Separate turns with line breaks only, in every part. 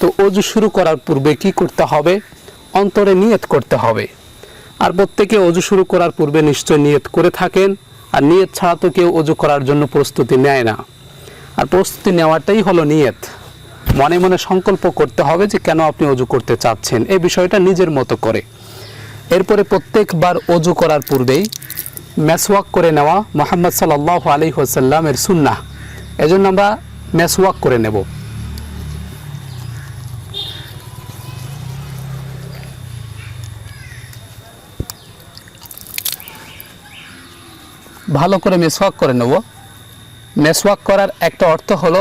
তো ওযু শুরু করার পূর্বে কি করতে হবে? অন্তরে নিয়ত করতে হবে। আর প্রত্যেকে ওযু শুরু করার পূর্বে নিশ্চয় নিয়ত করে থাকেন, আর নিয়ত ছাড়া তো কেউ ওযু করার জন্য প্রস্তুতি নেয় না। আর প্রস্তুতি নেওয়াটাই হলো নিয়ত। মনে মনে সংকল্প করতে হবে যে কেন আপনি ওযু করতে চাচ্ছেন, এই বিষয়টা নিজের মতো করে। এরপরে প্রত্যেকবার ওযু করার পূর্বেই মেসওয়াক করে নেওয়া মুহাম্মদ সাল্লাল্লাহু আলাইহি ওয়াসাল্লামের সুন্নাহ। এজন্য আমরা মেসওয়াক করে নেব। ভালো করে মেসওয়াক করে নেব। মেসওয়াক করার একটা অর্থ হলো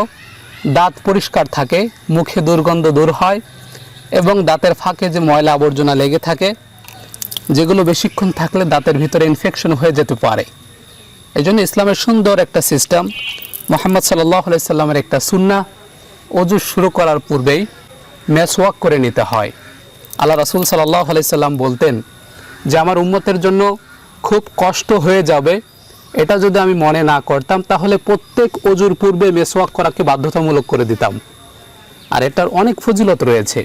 দাঁত পরিষ্কার থাকে, মুখে দুর্গন্ধ দূর হয় এবং দাঁতের ফাঁকে যে ময়লা আবর্জনা লেগে থাকে, যেগুলো বেশিক্ষণ থাকলে দাঁতের ভিতরে ইনফেকশন হয়ে যেতে পারে। এই জন্য ইসলামের সুন্দর একটা সিস্টেম, মুহাম্মদ সাল্লাল্লাহু আলাইহি সাল্লামের একটা সুন্নাহ, ওযু শুরু করার পূর্বেই মেসওয়াক করে নিতে হয়। আল্লাহ রাসূল সাল্লাল্লাহু আলাইহি সাল্লাম বলতেন যে আমার উম্মতের জন্য খুব কষ্ট হয়ে যাবে এটা যদি আমি মনে না করতাম, তাহলে প্রত্যেক ওযুর পূর্বে মেসওয়াক করাকে বাধ্যতামূলক করে দিতাম। আর এটার অনেক ফজিলত রয়েছে,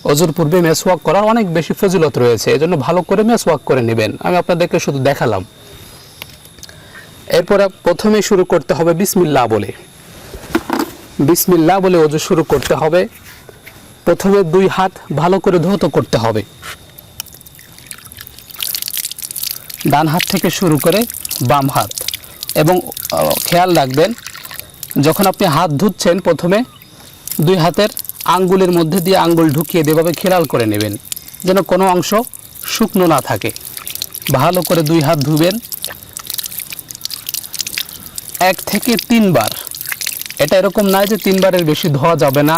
ওযুর পূর্বে মেসওয়াক করার অনেক বেশি ফজিলত রয়েছে। এজন্য ভালো করে মেসওয়াক করে নেবেন। আমি আপনাদেরকে শুধু দেখালাম। এরপরে প্রথমে শুরু করতে হবে বিসমিল্লাহ বলে। বিসমিল্লাহ বলে ওযু শুরু করতে হবে। প্রথমে দুই হাত ভালো করে ধৌত করতে হবে, ডান হাত থেকে শুরু করে বাম হাত। এবং খেয়াল রাখবেন, যখন আপনি হাত ধুচ্ছেন প্রথমে দুই হাতের আঙ্গুলের মধ্যে দিয়ে আঙ্গুল ঢুকিয়ে এভাবে খেয়াল করে নেবেন যেন কোনো অংশ শুকনো না থাকে। ভালো করে দুই হাত ধুবেন 1 থেকে 3 বার। এটা এরকম নয় যে 3 বারের বেশি ধোয়া যাবে না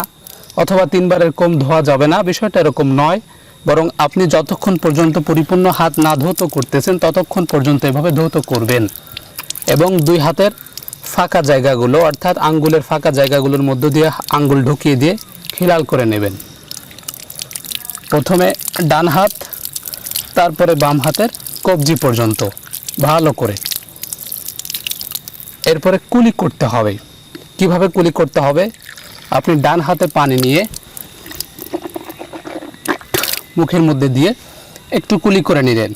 অথবা 3 বারের কম ধোয়া যাবে না, বিষয়টা এরকম নয়। বরং আপনি যতক্ষণ পর্যন্ত পরিপূর্ণ হাত না ধৌত করতেছেন ততক্ষণ পর্যন্ত এভাবে ধৌত করবেন। এবং দুই হাতের ফাঁকা জায়গাগুলো অর্থাৎ আঙ্গুলের ফাঁকা জায়গাগুলোর মধ্য দিয়ে আঙ্গুল ঢুকিয়ে দিয়ে খেয়াল করে নেবেন। প্রথমে ডান হাত, তারপরে বাম হাতের কবজি পর্যন্ত ভালো করে। এরপরে কুলি করতে হবে। কিভাবে কুলি করতে হবে? আপনি ডান হাতে পানি নিয়ে মুখের মধ্যে দিয়ে একটু কুলি করে নিলেন,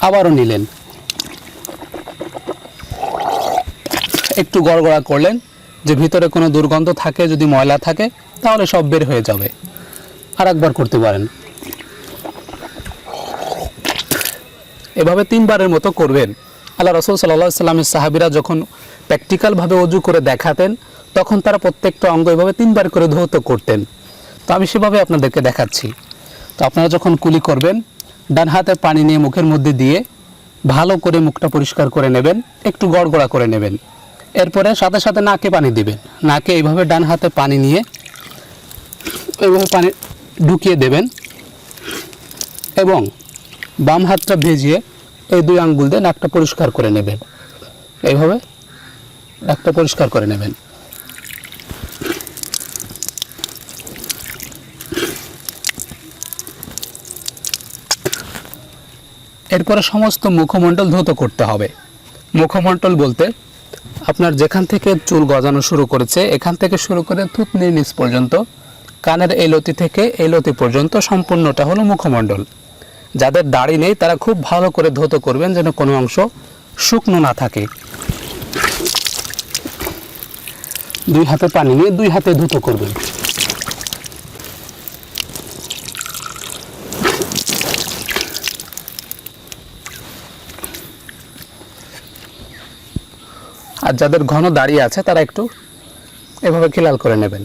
আবারও নিলেন, একটু গড়গড়া করলেন, যে ভিতরে কোনো দুর্গন্ধ থাকে, যদি ময়লা থাকে তাহলে সব বের হয়ে যাবে। আর একবার করতে পারেন। এভাবে 3 বারের মতো করবেন। আল্লাহ রাসূল সাল্লাল্লাহু আলাইহি সাল্লামের সাহাবীরা যখন প্র্যাকটিক্যালভাবে ওযু করে দেখাতেন তখন তারা প্রত্যেকটা অঙ্গ এভাবে 3 বার করে ধৌত করতেন। তো আমি সেভাবে আপনাদেরকে দেখাচ্ছি। তো আপনারা যখন কুলি করবেন, ডান হাতে পানি নিয়ে মুখের মধ্যে দিয়ে ভালো করে মুখটা পরিষ্কার করে নেবেন, একটু গড়গড়া করে নেবেন। এরপরে সাথে সাথে নাকে পানি দিবেন। নাকে এইভাবে ডান হাতে পানি নিয়ে এইভাবে পানি ঢুকিয়ে দেবেন এবং বাম হাতটা ভেজিয়ে এই 2 আঙ্গুল দিয়ে নাকটা পরিষ্কার করে নেবেন। এইভাবে নাকটা পরিষ্কার করে নেবেন। এরপরে সমস্ত মুখমণ্ডল ধৌত করতে হবে। মুখমণ্ডল বলতে আপনার যেখান থেকে চুল গজানো শুরু করেছে, এখান থেকে শুরু করে থুতনির নিচ পর্যন্ত, কানের এই লতি থেকে এই লতি পর্যন্ত সম্পূর্ণটা হলো মুখমণ্ডল। যাদের দাড়ি নেই তারা খুব ভালো করে ধৌত করবেন যেন কোনো অংশ শুকনো না থাকে। 2 হাতে পানি নিয়ে 2 হাতে ধৌত করবেন। আর যাদের ঘন দাড়ি আছে তারা একটু এভাবে খেয়াল করে নেবেন।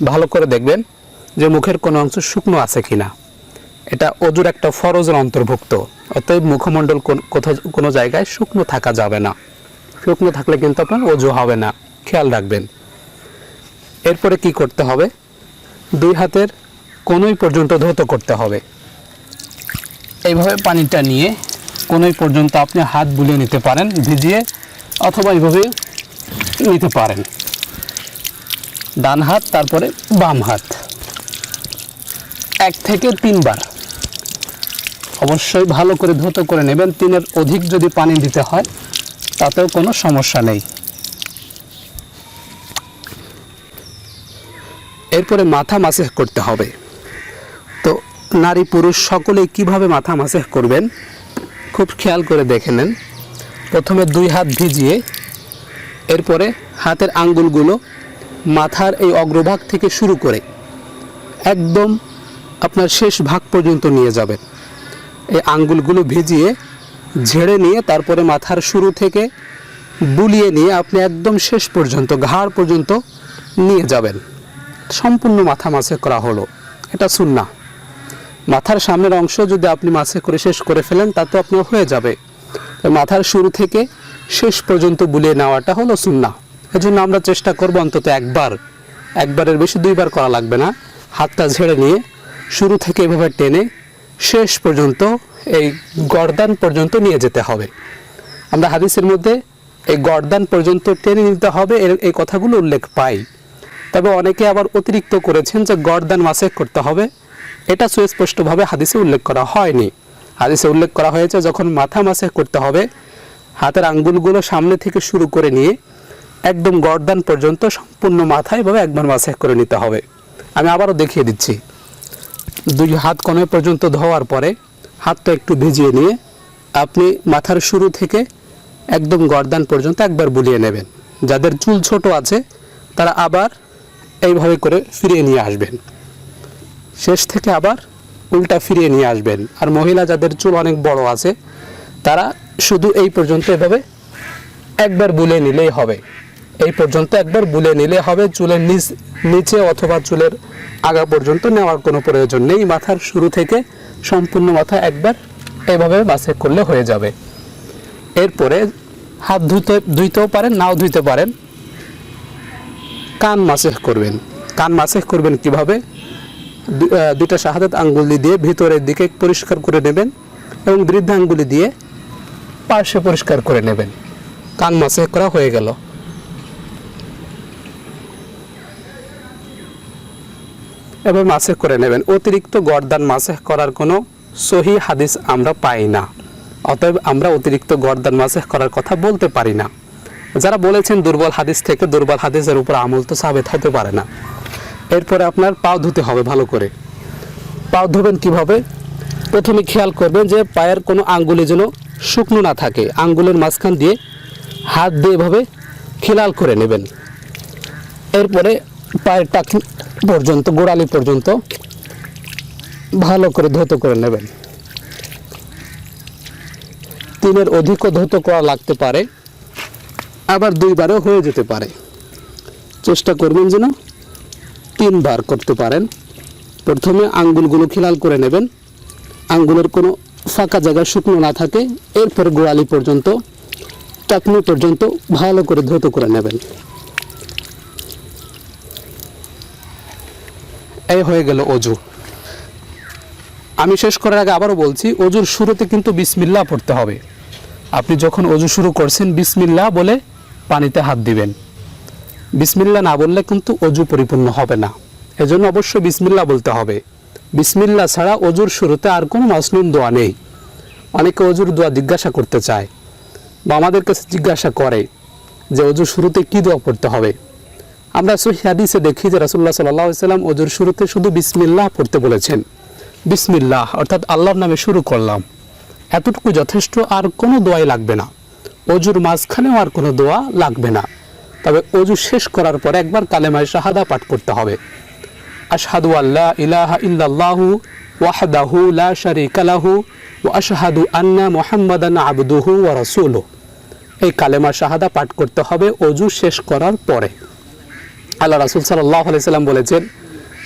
ভালো করে দেখবেন যে মুখের কোনো অংশ শুকনো আছে কিনা। এটা ওযুর একটা ফরজের অন্তর্ভুক্ত। অতএব মুখমণ্ডল কোথাও কোনো জায়গায় শুকনো থাকা যাবে না। শুকনো থাকলে কিন্তু আপনার ওযু হবে না, খেয়াল রাখবেন। এরপরে কি করতে হবে? 2 হাতের কোনোই পর্যন্ত ধৌত করতে হবে। এইভাবে পানিটা নিয়ে কোনোই পর্যন্ত আপনি হাত বুলিয়ে নিতে পারেন ভিজিয়ে, অথবা এইভাবে নিতে পারেন। ডান হাত, তারপরে বাম হাত 1 থেকে 3 বার অবশ্যই ভালো করে ধৌত করে নেবেন। 3-এর অধিক যদি পানি দিতে হয় তাতেও কোনো সমস্যা নেই। এরপরে মাথা মাসেহ করতে হবে। তো নারী পুরুষ সকলেই কিভাবে মাথা মাসেহ করবেন খুব খেয়াল করে দেখে নেন। প্রথমে 2 হাত ভিজিয়ে এরপরে হাতের আঙ্গুলগুলো মাথার এই অগ্রভাগ থেকে শুরু করে একদম আপনার শেষ ভাগ পর্যন্ত নিয়ে যাবেন। এই আঙ্গুলগুলো ভিজিয়ে ঝেড়ে নিয়ে তারপরে মাথার শুরু থেকে বুলিয়ে নিয়ে আপনি একদম শেষ পর্যন্ত ঘাড় পর্যন্ত নিয়ে যাবেন। সম্পূর্ণ মাথা মাসেহ করা হলো, এটা সুন্নাহ। মাথার সামনের অংশ যদি আপনি মাসেহ করে শেষ করে ফেলেন তাতে আপনার হয়ে যাবে। মাথার শুরু থেকে শেষ পর্যন্ত বুলিয়ে নেওয়াটা হলো সুন্নাহ। এজন্য আমরা চেষ্টা করব অন্তত একবারের বেশি 2 বার করা লাগবে না। হাতটা ঝেড়ে নিয়ে শুরু থেকে এভাবে টেনে শেষ পর্যন্ত এই গর্দান পর্যন্ত নিয়ে যেতে হবে। আমরা হাদিসের মধ্যে এই গর্দান পর্যন্ত টেনে নিতে হবে এই কথাগুলো উল্লেখ পাই। তবে অনেকে আবার অতিরিক্ত করেছেন যে গর্দান মাসেহ করতে হবে, এটা সুস্পষ্টভাবে হাদিসে উল্লেখ করা হয়নি। হাদিসে উল্লেখ করা হয়েছে যখন মাথা মাসেহ করতে হবে হাতের আঙ্গুলগুলো সামনে থেকে শুরু করে নিয়ে একদম গর্দান পর্যন্ত সম্পূর্ণ মাথায় এভাবে একবার মাসেহ করে নিতে হবে। আমি আবারও দেখিয়ে দিচ্ছি। 2 হাত কোণে পর্যন্ত ধোয়ার পরে হাতটা একটু ভিজিয়ে নিয়ে আপনি মাথার শুরু থেকে একদম গর্দান পর্যন্ত একবার বুলিয়ে নেবেন। যাদের চুল ছোট আছে তারা আবার এইভাবে করে ফিরিয়ে নিয়ে আসবেন, শেষ থেকে আবার উল্টা ফিরিয়ে নিয়ে আসবেন। আর মহিলা যাদের চুল অনেক বড় আছে তারা শুধু এই পর্যন্ত এভাবে একবার বুলিয়ে নিলেই হবে। এই পর্যন্ত একবার বুলিয়ে নিলে হবে, চুলের নিচে অথবা চুলের আগা পর্যন্ত নেওয়ার কোনো প্রয়োজন নেই। মাথার শুরু থেকে সম্পূর্ণ মাথা একবার এইভাবে মাসেহ করলে হয়ে যাবে। এরপরে হাত ধুইতেও পারেন, নাও ধুইতে পারেন। কান মাসেহ করবেন। কান মাসেহ করবেন কিভাবে? 2টা শাহাদাত আঙ্গুলি দিয়ে ভিতরের দিকে পরিষ্কার করে নেবেন এবং বৃদ্ধ আঙ্গুলি দিয়ে পার্শ্বে পরিষ্কার করে নেবেন। কান মাসেহ করা হয়ে গেল। এবার মাসেহ করে নেবেন। অতিরিক্ত গর্দান মাসেহ করার কোনো সহি হাদিস আমরা পাই না, অতএব আমরা অতিরিক্ত গর্দান মাসেহ করার কথা বলতে পারি না। যারা বলেছেন দুর্বল হাদিস থেকে, দুর্বল হাদিসের উপর আমল তো সাবেত হতে পারে না। এরপরে আপনার পাও ধুতে হবে ভালো করে। পাও ধুবেন কিভাবে? প্রথমে খেয়াল করবেন যে পায়ের কোনো আঙ্গুলে যেন শুকনো না থাকে। আঙ্গুলের মাঝখান দিয়ে হাত দিয়ে এভাবে খিলাল করে নেবেন। এরপরে পায়ের টাকনি পর্যন্ত, গোড়ালি পর্যন্ত ভালো করে ধৌত করে নেবেন। 3-এর অধিকও ধৌত করা লাগতে পারে, আবার 2 বারও হয়ে যেতে পারে। চেষ্টা করবেন যেন 3 বার করতে পারেন। প্রথমে আঙ্গুলগুলো খিলাল করে নেবেন, আঙ্গুলের কোনো ফাঁকা জায়গা শুকনো না থাকে। এরপরে গোড়ালি পর্যন্ত, টাকনি পর্যন্ত ভালো করে ধৌত করে নেবেন। এই হয়ে গেল অজু। আমি শেষ করার আগে আবারও বলছি, অজুর শুরুতে কিন্তু বিসমিল্লাহ পড়তে হবে। আপনি যখন অজু শুরু করছেন বিসমিল্লাহ বলে পানিতে হাত দিবেন। বিসমিল্লাহ না বললে কিন্তু অজু পরিপূর্ণ হবে না। এজন্য অবশ্যই বিসমিল্লাহ বলতে হবে। বিসমিল্লাহ ছাড়া অজুর শুরুতে আর কোনো মাসনুন দোয়া নেই। অনেকে অজুর দোয়া জিজ্ঞাসা করতে চায় বা আমাদের কাছে জিজ্ঞাসা করে যে অজুর শুরুতে কি দোয়া পড়তে হবে। আমরা সহিহ হাদিসে দেখি যে রাসূলুল্লাহ সাল্লাল্লাহু আলাইহি ওয়াসাল্লাম অজুর শুরুতে শুধু বিসমিল্লাহ পড়তে বলেছেন। বিসমিল্লাহ অর্থাৎ আল্লাহর নামে শুরু করলাম, এতটুকু যথেষ্ট, আর কোনো দোয়াই লাগবে না। অজুর মাঝখানেও আর কোনো দোয়া লাগবে না। তবে অজু শেষ করার পরে একবার কালেমায়ে শাহাদা পাঠ করতে হবে। আশহাদু আল্লা ইলাহা ইল্লাল্লাহু ওয়াহদাহু লা শারীকা লাহু ওয়া আশহাদু আন্না মুহাম্মাদান আবদুহু ওয়া রাসূলুহু। এই কালেমা শাহাদা পাঠ করতে হবে অজু শেষ করার পরে। আল্লাহ রাসূল সাল্লাল্লাহু আলাইহি সাল্লাম বলেছেন,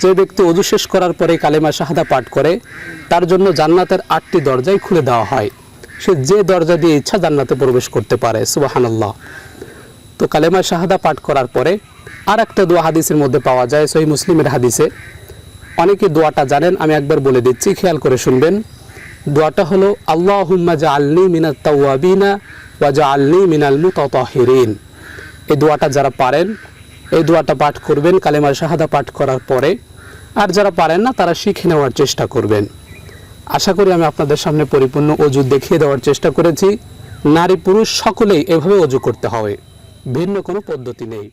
যে ব্যক্তি অজু শেষ করার পরে কালেমা শাহাদা পাঠ করে তার জন্য জান্নাতের 8টি দরজাই খুলে দেওয়া হয়। সে যে দরজা দিয়ে ইচ্ছা জান্নাতে প্রবেশ করতে পারে। সুবহানাল্লাহ। তো কালেমা শাহাদা পাঠ করার পরে আর একটা দোয়া হাদিসের মধ্যে পাওয়া যায়, সহিহ মুসলিমের হাদিসে। অনেকে দোয়াটা জানেন, আমি একবার বলে দিচ্ছি, খেয়াল করে শুনবেন। দোয়াটা হলো আল্লাহুম্মা জাআলনি মিনাত তাওয়াবিনা ওয়া জাআলনি মিনাল মুতাতাহিরিন। এই দোয়াটা যারা পারেন এই দোয়াটা পাঠ করবেন কালেমা শাহাদা পাঠ করার পরে। আর যারা পারেন না তারা শিখে নেওয়ার চেষ্টা করবেন। আশা করি আমি আপনাদের সামনে পরিপূর্ণ অজু দেখিয়ে দেওয়ার চেষ্টা করেছি। নারী পুরুষ সকলেই এভাবে অজু করতে হবে, ভিন্ন কোনো পদ্ধতি নেই।